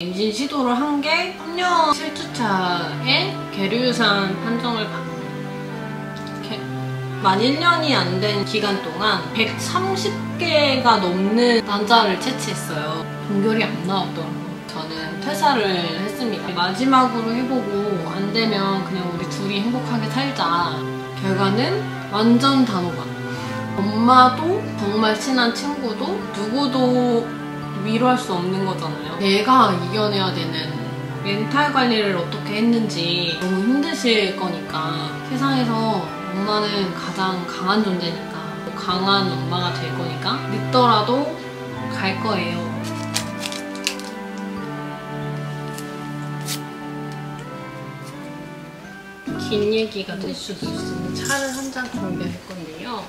임신 시도를 한 게 3년 7주차에 계류유산 판정을 만 1년이 안 된 기간 동안 130개가 넘는 난자를 채취했어요. 동결이 안 나왔더라고요. 저는 퇴사를 했습니다. 마지막으로 해보고 안 되면 그냥 우리 둘이 행복하게 살자. 결과는 완전 단호박. 엄마도 정말 친한 친구도 누구도 위로할 수 없는 거잖아요. 내가 이겨내야 되는 멘탈 관리를 어떻게 했는지 너무 힘드실 거니까 세상에서 엄마는 가장 강한 존재니까 강한 엄마가 될 거니까 늦더라도 갈 거예요. 긴 얘기가 될 수도 있으니 차를 한 잔 준비할 건데요.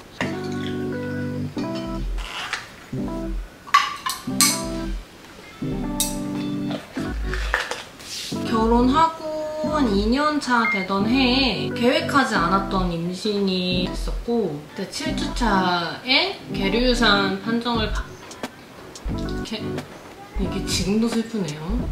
결혼하고 한 2년 차 되던 해에 계획하지 않았던 임신이 있었고 그때 7주차에 계류유산 판정을 이게 지금도 슬프네요.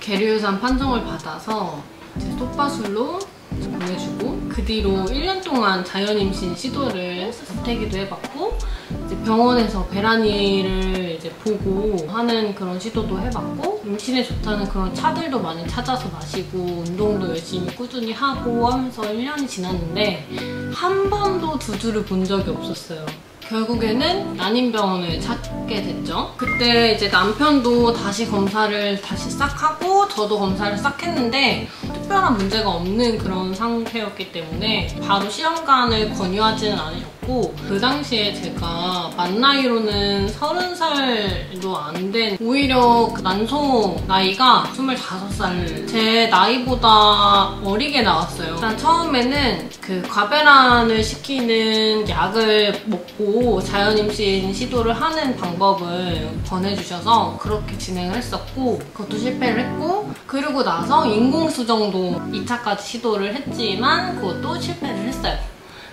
계류유산 판정을 받아서 이제 솥바술로 보내주고 그 뒤로 1년 동안 자연임신 시도를 접대기도 해봤고 이제 병원에서 배란이를 이제 보고 하는 그런 시도도 해봤고 임신에 좋다는 그런 차들도 많이 찾아서 마시고 운동도 열심히 꾸준히 하고 하면서 1년이 지났는데 한 번도 두주를 본 적이 없었어요. 결국에는 난임병원을 찾게 됐죠. 그때 이제 남편도 다시 검사를 싹 하고 저도 검사를 싹 했는데 특별한 문제가 없는 그런 상태였기 때문에 바로 시험관을 권유하지는 않으셨고 그 당시에 제가 만 나이로는 30살도 안 된 오히려 그 난소 나이가 25살 제 나이보다 어리게 나왔어요. 일단 처음에는 그 과배란을 시키는 약을 먹고 자연임신 시도를 하는 방법을 권해주셔서 그렇게 진행을 했었고 그것도 실패를 했고 그리고 나서 인공수정도 2차까지 시도를 했지만 그것도 실패를 했어요.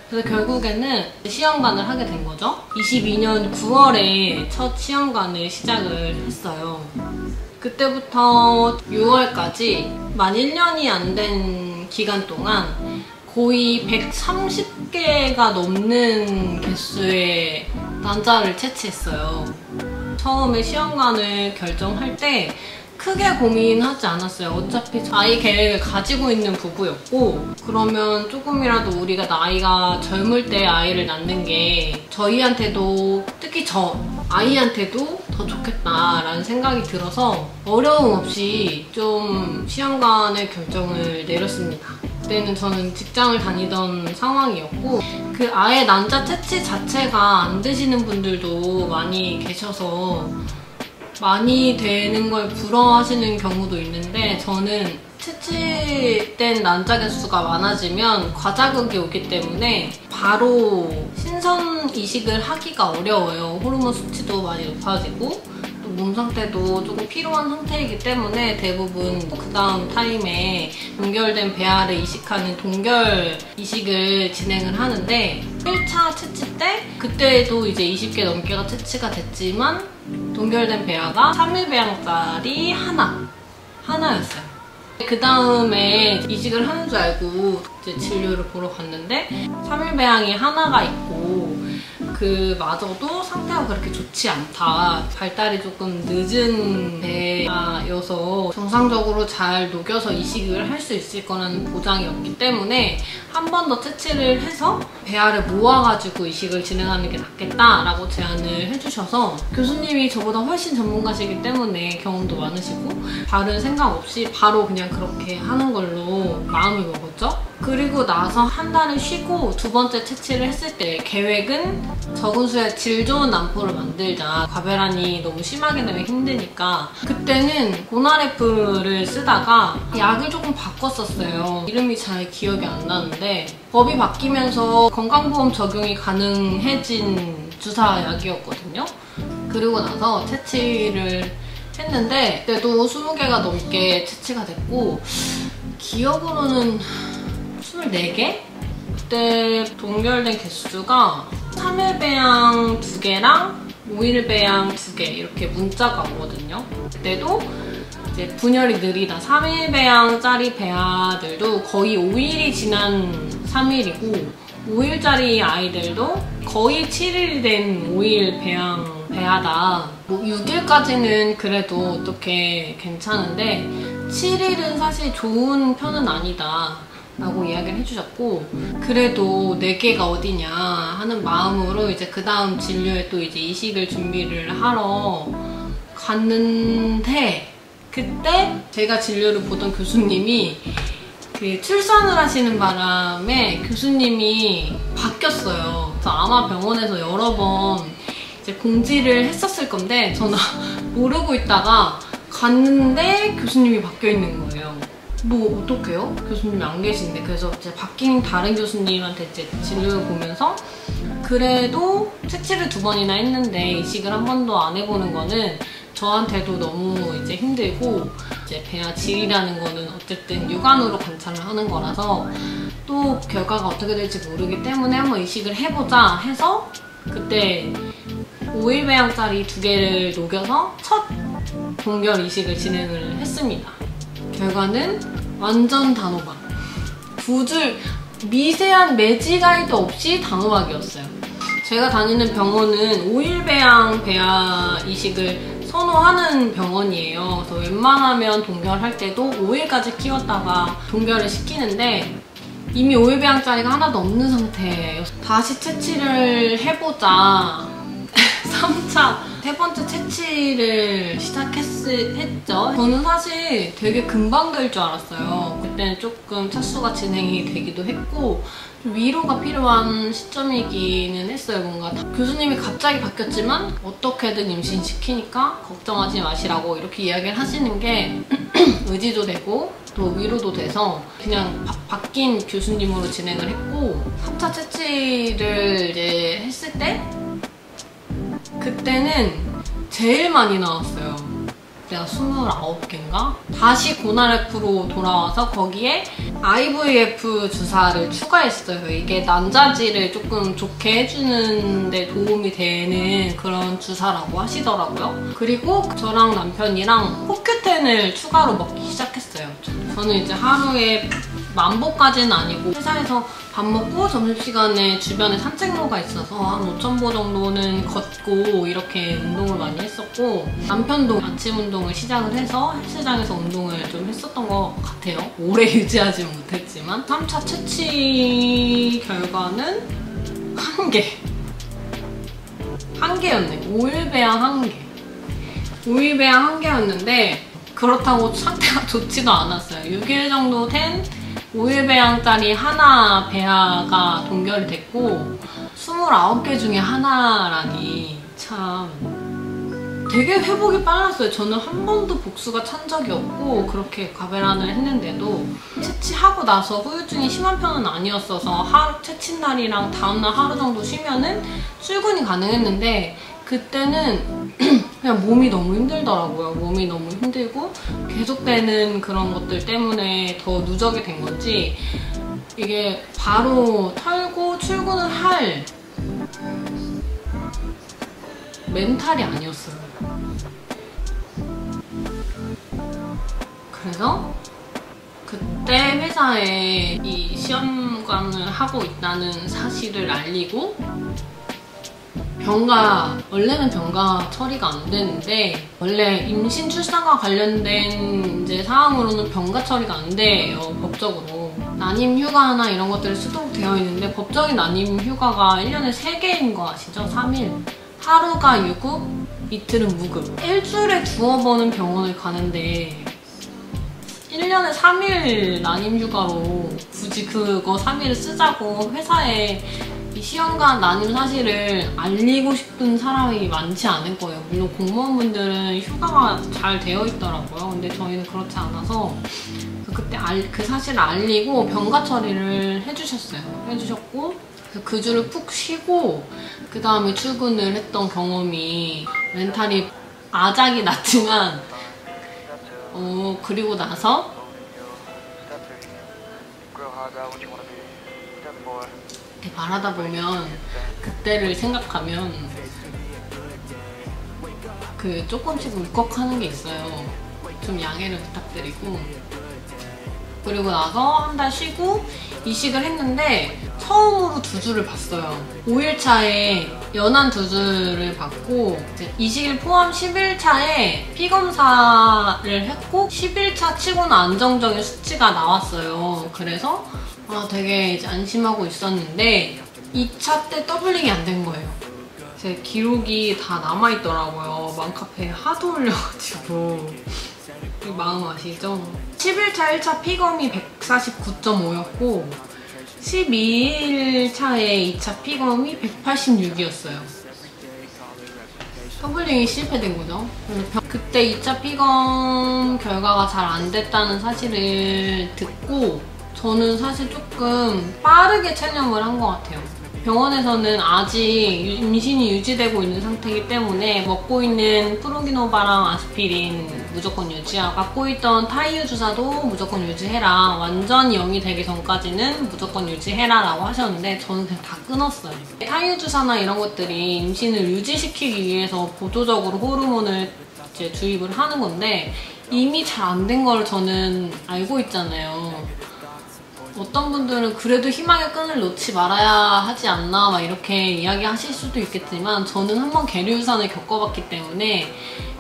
그래서 결국에는 시험관을 하게 된 거죠. 22년 9월에 첫 시험관을 시작을 했어요. 그때부터 6월까지 만 1년이 안 된 기간 동안 거의 130개가 넘는 개수의 난자를 채취했어요. 처음에 시험관을 결정할 때 크게 고민하지 않았어요. 어차피 아이 계획을 가지고 있는 부부였고 그러면 조금이라도 우리가 나이가 젊을 때 아이를 낳는 게 저희한테도 특히 아이한테도 더 좋겠다라는 생각이 들어서 어려움 없이 좀 시험관을 결정을 내렸습니다. 그때는 저는 직장을 다니던 상황이었고 그 아예 난자 채취 자체가 안 되시는 분들도 많이 계셔서 많이 되는 걸 부러워하시는 경우도 있는데 저는 채취된 난자 개수가 많아지면 과자극이 오기 때문에 바로 신선 이식을 하기가 어려워요. 호르몬 수치도 많이 높아지고 또 몸 상태도 조금 피로한 상태이기 때문에 대부분 그 다음 타임에 동결된 배아를 이식하는 동결 이식을 진행을 하는데 1차 채취 때 그때도 이제 20개 넘게가 채취가 됐지만 동결된 배아가 3일 배양짜리 하나였어요. 그 다음에 이식을 하는 줄 알고 이제 진료를 보러 갔는데 3일 배양이 하나가 있고 그마저도 상태가 그렇게 좋지 않다. 발달이 조금 늦은 배아여서 정상적으로 잘 녹여서 이식을 할 수 있을 거라는 보장이 없기 때문에 한 번 더 채취를 해서 배아를 모아가지고 이식을 진행하는 게 낫겠다라고 제안을 해주셔서 교수님이 저보다 훨씬 전문가시기 때문에 경험도 많으시고 다른 생각 없이 바로 그냥 그렇게 하는 걸로 마음을 먹었죠. 그리고 나서 한 달을 쉬고 두 번째 채취를 했을 때 계획은 적은 수의 질 좋은 난포를 만들자. 과배란이 너무 심하게 되면 힘드니까 그때는 고나레프를 쓰다가 약을 조금 바꿨었어요. 이름이 잘 기억이 안 나는데 법이 바뀌면서 건강보험 적용이 가능해진 주사약이었거든요. 그리고 나서 채취를 했는데 그때도 20개가 넘게 채취가 됐고 기억으로는 24개? 그때 동결된 개수가 3일 배양 2개랑 5일 배양 2개 이렇게 문자가 오거든요. 그때도 이제 분열이 느리다 3일 배양짜리 배아들도 거의 5일이 지난 3일이고 5일짜리 아이들도 거의 7일 된 5일 배아다. 뭐 6일까지는 그래도 어떻게 괜찮은데 7일은 사실 좋은 편은 아니다 라고 이야기를 해주셨고, 그래도 4개가 어디냐 하는 마음으로 이제 그 다음 진료에 또 이제 이식을 준비를 하러 갔는데, 그때 제가 진료를 보던 교수님이 그 출산을 하시는 바람에 교수님이 바뀌었어요. 그래서 아마 병원에서 여러 번 이제 공지를 했었을 건데 저는 모르고 있다가 갔는데 교수님이 바뀌어 있는 거예요. 뭐 어떡해요? 교수님이 안 계신데. 그래서 이제 바뀐 다른 교수님한테 이제 진료를 보면서 그래도 채취를 2번이나 했는데 이식을 한 번도 안 해보는 거는 저한테도 너무 이제 힘들고, 이제 배아 질이라는 거는 어쨌든 육안으로 관찰을 하는 거라서 또 결과가 어떻게 될지 모르기 때문에 한번 이식을 해보자 해서 그때 5일 배양짜리 2개를 녹여서 첫 동결 이식을 진행을 했습니다. 결과는 완전 단호박. 2줄 미세한 매지가이도 없이 단호박이었어요. 제가 다니는 병원은 5일 배양 배아 이식을 선호하는 병원이에요. 그래서 웬만하면 동결할 때도 5일까지 키웠다가 동결을 시키는데 이미 5일 배양짜리가 하나도 없는 상태예요. 다시 채취를 해보자 3차 세 번째 채취를 시작했죠. 저는 사실 되게 금방 될 줄 알았어요. 그때는 조금 차수가 진행이 되기도 했고 좀 위로가 필요한 시점이기는 했어요. 뭔가 교수님이 갑자기 바뀌었지만 어떻게든 임신시키니까 걱정하지 마시라고 이렇게 이야기를 하시는 게 의지도 되고 또 위로도 돼서 그냥 바뀐 교수님으로 진행을 했고, 3차 채취를 이제 했을 때 그때는 제일 많이 나왔어요. 내가 29개인가? 다시 고나래프로 돌아와서 거기에 IVF 주사를 추가했어요. 이게 난자질을 조금 좋게 해주는 데 도움이 되는 그런 주사라고 하시더라고요. 그리고 저랑 남편이랑 포큐텐을 추가로 먹기 시작했어요. 저는 이제 하루에 1000보까지는 아니고 회사에서 밥 먹고 점심시간에 주변에 산책로가 있어서 한 5000보 정도는 걷고 이렇게 운동을 많이 했었고, 남편도 아침 운동을 시작을 해서 헬스장에서 운동을 좀 했었던 것 같아요. 오래 유지하지는 못했지만. 3차 채취 결과는 1개. 1개였네. 5일 배양 1개. 5일 배양 1개였는데 그렇다고 상태가 좋지도 않았어요. 6일 정도 된 5일 배양짜리 하나 배아가 동결이 됐고 29개 중에 하나라니 참 되게 회복이 빨랐어요. 저는 한 번도 복수가 찬 적이 없고 그렇게 과배란을 했는데도 채취하고 나서 후유증이 심한 편은 아니었어서 하루 채취 날이랑 다음날 하루 정도 쉬면은 출근이 가능했는데 그때는 그냥 몸이 너무 힘들더라고요. 몸이 너무 힘들고 계속되는 그런 것들 때문에 더 누적이 된 건지 이게 바로 털고 출근을 할 멘탈이 아니었어요. 그래서 그때 회사에 이 시험관을 하고 있다는 사실을 알리고 원래는 병가 처리가 안 되는데 원래 임신 출산과 관련된 이제 사항으로는 병가 처리가 안 돼요, 법적으로. 난임 휴가나 이런 것들이 수록 되어 있는데 법적인 난임 휴가가 1년에 3개인 거 아시죠? 3일. 하루가 유급, 이틀은 무급. 일주일에 2번은 병원을 가는데 1년에 3일 난임 휴가로 굳이 그거 3일을 쓰자고 회사에 이 시험관 난임 사실을 알리고 싶은 사람이 많지 않을 거예요. 물론 공무원분들은 휴가가 잘 되어 있더라고요. 근데 저희는 그렇지 않아서 그때 그 사실을 알리고 병가 처리를 해주셨고 그래서 그 주를 푹 쉬고 그 다음에 출근을 했던 경험이 멘탈이 아작이 났지만 그리고 나서 이렇게 말하다 보면 그때를 생각하면 그 조금씩 울컥하는 게 있어요. 좀 양해를 부탁드리고. 그리고 나서 한 달 쉬고 이식을 했는데 처음으로 두 주를 봤어요. 5일차에 연한 두 주를 받고 이식일 포함 10일차에 피검사를 했고 10일차 치고는 안정적인 수치가 나왔어요. 그래서 되게 이제 안심하고 있었는데 2차 때 더블링이 안 된 거예요. 제 기록이 다 남아있더라고요. 맘카페에 하도 올려가지고. 이 마음 아시죠? 10일차 1차 피검이 149.5였고 12일차에 2차 피검이 186이었어요. 더블링이 실패된 거죠. 그때 2차 피검 결과가 잘 안 됐다는 사실을 듣고 저는 사실 조금 빠르게 체념을 한 것 같아요. 병원에서는 아직 임신이 유지되고 있는 상태이기 때문에 먹고 있는 프로기노바랑 아스피린 무조건 유지하고 갖고 있던 타이유 주사도 무조건 유지해라. 완전히 0이 되기 전까지는 무조건 유지해라 라고 하셨는데 저는 그냥 다 끊었어요. 타이유 주사나 이런 것들이 임신을 유지시키기 위해서 보조적으로 호르몬을 이제 주입을 하는 건데 이미 잘 안 된 걸 저는 알고 있잖아요. 어떤 분들은 그래도 희망의 끈을 놓지 말아야 하지 않나 막 이렇게 이야기하실 수도 있겠지만 저는 한번 계류유산을 겪어봤기 때문에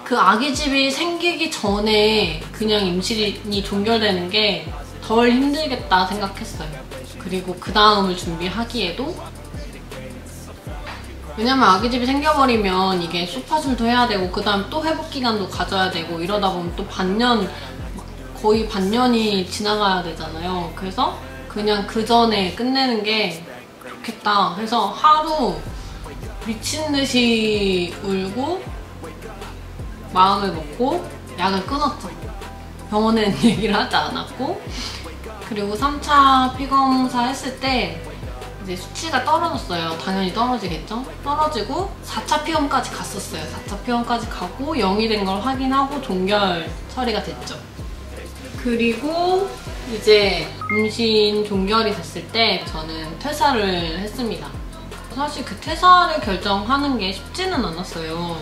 그 아기집이 생기기 전에 그냥 임신이 종결되는 게 덜 힘들겠다 생각했어요. 그리고 그 다음을 준비하기에도 왜냐면 아기집이 생겨버리면 이게 수파술도 해야 되고 그 다음 또 회복기간도 가져야 되고 이러다 보면 또 거의 반년이 지나가야 되잖아요. 그래서 그냥 그 전에 끝내는 게 좋겠다 해서 하루 미친 듯이 울고 마음을 먹고 약을 끊었죠. 병원에는 얘기를 하지 않았고. 그리고 3차 피검사 했을 때 이제 수치가 떨어졌어요. 당연히 떨어지겠죠? 떨어지고 4차 피검까지 갔었어요. 4차 피검까지 가고 0이 된 걸 확인하고 종결 처리가 됐죠. 그리고 이제 임신 종결이 됐을 때 저는 퇴사를 했습니다. 사실 그 퇴사를 결정하는 게 쉽지는 않았어요.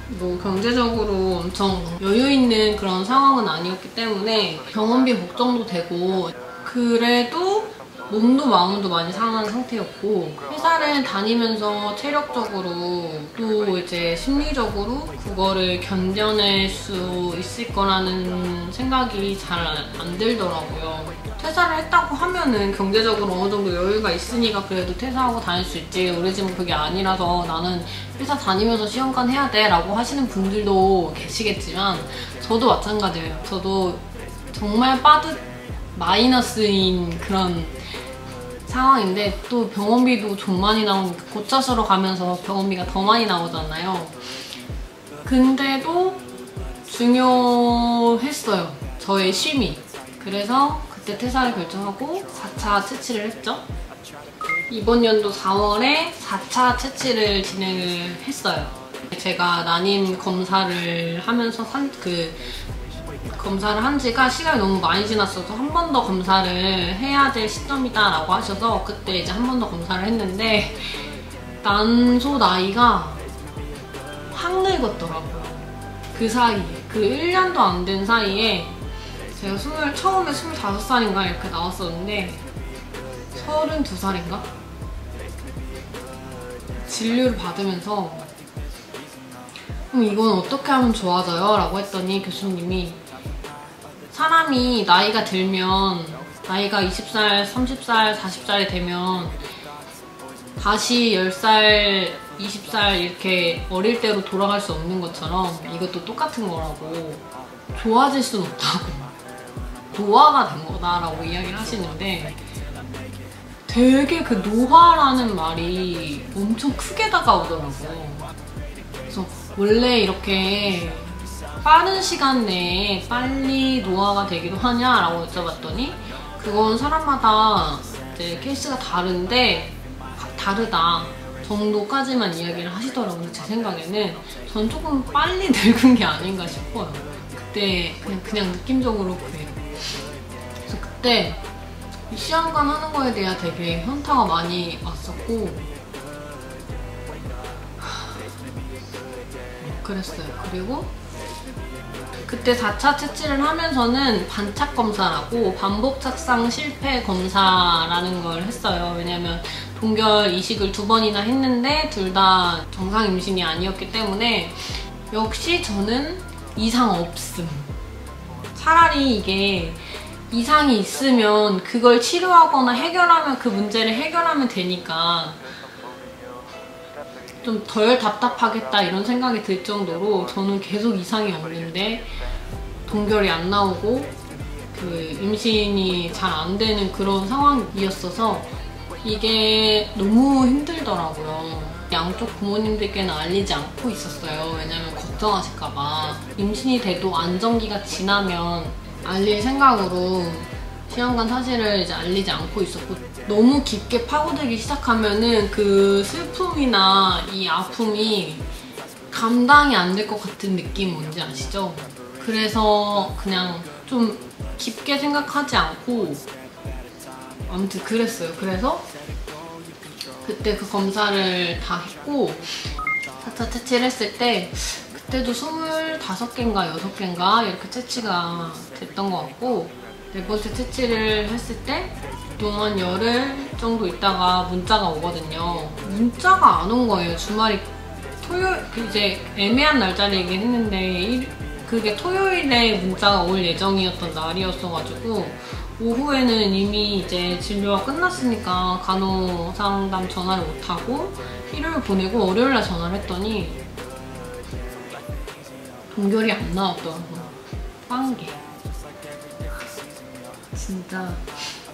뭐 경제적으로 엄청 여유 있는 그런 상황은 아니었기 때문에 병원비 걱정도 되고 그래도 몸도 마음도 많이 상한 상태였고 회사를 다니면서 체력적으로 또 이제 심리적으로 그거를 견뎌낼 수 있을 거라는 생각이 잘 안 들더라고요. 퇴사를 했다고 하면은 경제적으로 어느 정도 여유가 있으니까 그래도 퇴사하고 다닐 수 있지 우리 집은 그게 아니라서 나는 회사 다니면서 시험관 해야 돼 라고 하시는 분들도 계시겠지만 저도 마찬가지예요. 저도 정말 빠듯 마이너스인 그런 상황인데 또 병원비도 좀 많이 나오니까 고차수로 가면서 병원비가 더 많이 나오잖아요. 근데도 중요했어요. 저의 쉼이. 그래서 그때 퇴사를 결정하고 4차 채취를 했죠. 이번 연도 4월에 4차 채취를 진행을 했어요. 제가 난임 검사를 하면서 검사를 한 지가 시간이 너무 많이 지났어서 한 번 더 검사를 해야 될 시점이다 라고 하셔서 그때 이제 한 번 더 검사를 했는데 난소 나이가 확 늙었더라고요. 그 사이에 그 1년도 안 된 사이에 제가 처음에 25살인가 이렇게 나왔었는데 32살인가? 진료를 받으면서 그럼 이건 어떻게 하면 좋아져요? 라고 했더니 교수님이 사람이 나이가 들면 나이가 20살, 30살, 40살이 되면 다시 10살, 20살 이렇게 어릴 때로 돌아갈 수 없는 것처럼 이것도 똑같은 거라고 좋아질 순 없다고 노화가 된 거다라고 이야기를 하시는데 되게 그 노화라는 말이 엄청 크게 다가오더라고요. 그래서 원래 이렇게 빠른 시간 내에 빨리 노화가 되기도 하냐라고 여쭤봤더니 그건 사람마다 이제 케이스가 다른데 다르다 정도까지만 이야기를 하시더라고요. 제 생각에는 전 조금 빨리 늙은 게 아닌가 싶어요. 그때 그냥 느낌적으로 그래요. 그래서 그때 시험관 하는 거에 대해 되게 현타가 많이 왔었고 그랬어요. 그리고 그때 4차 채취를 하면서는 반착 검사라고 반복 착상 실패 검사라는 걸 했어요. 왜냐면 동결 이식을 2번이나 했는데 둘 다 정상 임신이 아니었기 때문에 역시 저는 이상 없음. 차라리 이게 이상이 있으면 그걸 치료하거나 해결하면 그 문제를 해결하면 되니까 좀 덜 답답하겠다 이런 생각이 들 정도로 저는 계속 이상이 없는데 동결이 안 나오고 그 임신이 잘 안 되는 그런 상황이었어서 이게 너무 힘들더라고요. 양쪽 부모님들께는 알리지 않고 있었어요. 왜냐면 걱정하실까봐. 임신이 돼도 안정기가 지나면 알릴 생각으로 시험관 사실을 이제 알리지 않고 있었고, 너무 깊게 파고들기 시작하면은 그 슬픔이나 이 아픔이 감당이 안 될 것 같은 느낌 뭔지 아시죠? 그래서 그냥 좀 깊게 생각하지 않고 아무튼 그랬어요. 그래서 그때 그 검사를 다 했고 4차 채취를 했을 때 그때도 25개인가 6개인가 이렇게 채취가 됐던 것 같고, 4번째 채취를 했을 때 그동안 열흘 정도 있다가 문자가 오거든요. 문자가 안 온 거예요. 주말이 토요일, 이제 애매한 날짜이긴 했는데 그게 토요일에 문자가 올 예정이었던 날이었어가지고 오후에는 이미 이제 진료가 끝났으니까 간호상담 전화를 못하고 일요일 보내고 월요일날 전화를 했더니 동결이 안 나왔더라고요. 빵개. 진짜.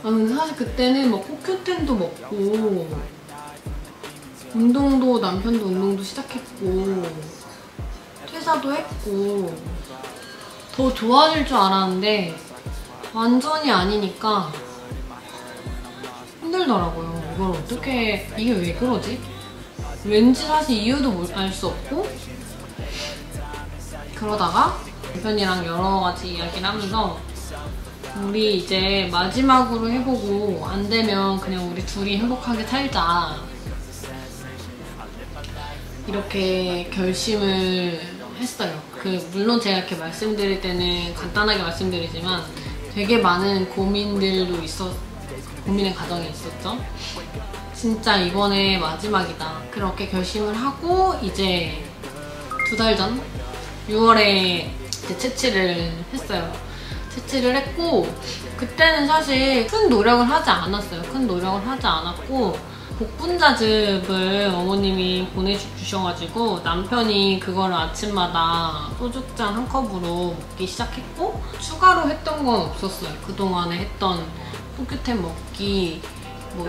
근데 사실 그때는 뭐 코큐텐도 먹고 운동도 남편도 운동도 시작했고 퇴사도 했고 더 좋아질 줄 알았는데 완전히 아니니까 힘들더라고요. 이걸 어떻게, 이게 왜 그러지? 왠지 사실 이유도 알 수 없고, 그러다가 남편이랑 여러 가지 이야기를 하면서 우리 이제 마지막으로 해보고 안 되면 그냥 우리 둘이 행복하게 살자, 이렇게 결심을 했어요. 물론 제가 이렇게 말씀드릴 때는 간단하게 말씀드리지만 되게 많은 고민의 과정이 있었죠. 진짜 이번에 마지막이다. 그렇게 결심을 하고 이제 2달 전 6월에 이제 채취를 했어요. 채취를 했고 그때는 사실 큰 노력을 하지 않았어요. 큰 노력을 하지 않았고 복분자즙을 어머님이 보내주셔가지고 남편이 그거를 아침마다 소주잔 한 컵으로 먹기 시작했고 추가로 했던 건 없었어요. 그동안에 했던 포큐텐 먹기, 뭐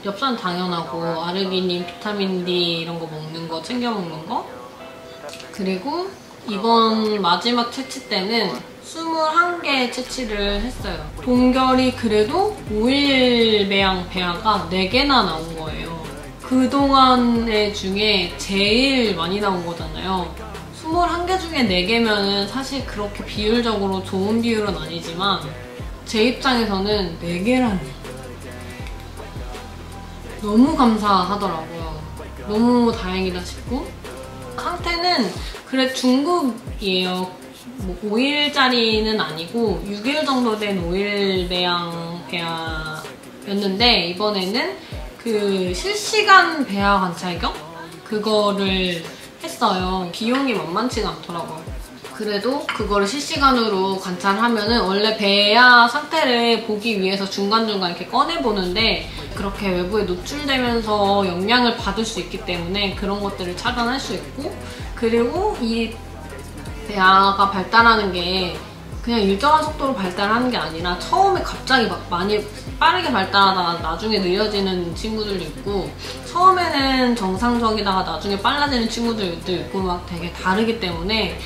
엽산 당연하고 아르기닌, 비타민 D 이런 거 먹는 거, 챙겨 먹는 거. 그리고 이번 마지막 채취 때는 21개 채취를 했어요. 동결이 그래도 5일 배양 배아가 4개나 나온 거예요. 그동안의 중에 제일 많이 나온 거잖아요. 21개 중에 4개면은 사실 그렇게 비율적으로 좋은 비율은 아니지만 제 입장에서는 4개라니 너무 감사하더라고요. 너무 다행이다 싶고, 상태는 그래 중급이에요. 뭐 5일짜리는 아니고 6일 정도 된 5일 배양 배아였는데 이번에는 그 실시간 배아 관찰경? 그거를 했어요. 비용이 만만치가 않더라고요. 그래도 그거를 실시간으로 관찰하면은 원래 배아 상태를 보기 위해서 중간중간 이렇게 꺼내보는데 그렇게 외부에 노출되면서 영향을 받을 수 있기 때문에 그런 것들을 차단할 수 있고, 그리고 이 배아가 발달하는 게 그냥 일정한 속도로 발달하는 게 아니라 처음에 갑자기 막 많이 빠르게 발달하다가 나중에 느려지는 친구들도 있고 처음에는 정상적이다가 나중에 빨라지는 친구들도 있고 막 되게 다르기 때문에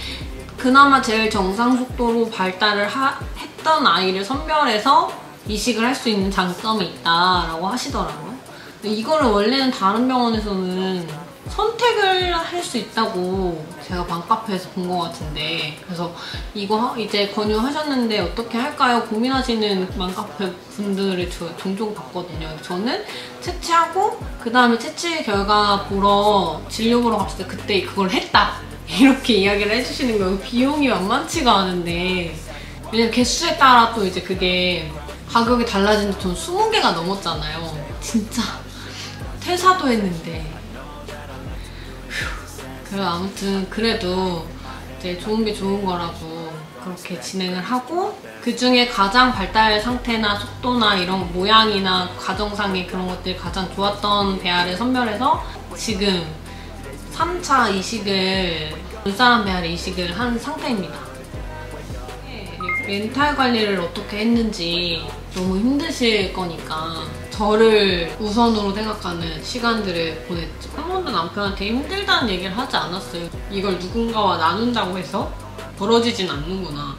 그나마 제일 정상 속도로 발달을 했던 아이를 선별해서 이식을 할 수 있는 장점이 있다라고 하시더라고요. 근데 이거를 원래는 다른 병원에서는 선택을 할 수 있다고 제가 맘카페에서 본 것 같은데, 그래서 이거 이제 권유하셨는데 어떻게 할까요? 고민하시는 맘카페 분들을 종종 봤거든요. 저는 채취하고 그 다음에 채취 결과 보러 진료 보러 갔을 때 그때 그걸 했다 이렇게 이야기를 해주시는 거예요. 비용이 만만치가 않은데 왜냐면 개수에 따라 또 이제 그게 가격이 달라지는데 전 20개가 넘었잖아요. 진짜 퇴사도 했는데 그래 아무튼 그래도 이제 좋은 게 좋은 거라고 그렇게 진행을 하고 그 중에 가장 발달 상태나 속도나 이런 모양이나 과정상의 그런 것들이 가장 좋았던 배아를 선별해서 지금 3차 이식을 눈사람 배아를 이식을 한 상태입니다. 멘탈 관리를 어떻게 했는지 너무 힘드실 거니까 저를 우선으로 생각하는 시간들을 보냈죠. 한 번도 남편한테 힘들다는 얘기를 하지 않았어요. 이걸 누군가와 나눈다고 해서 벌어지진 않는구나.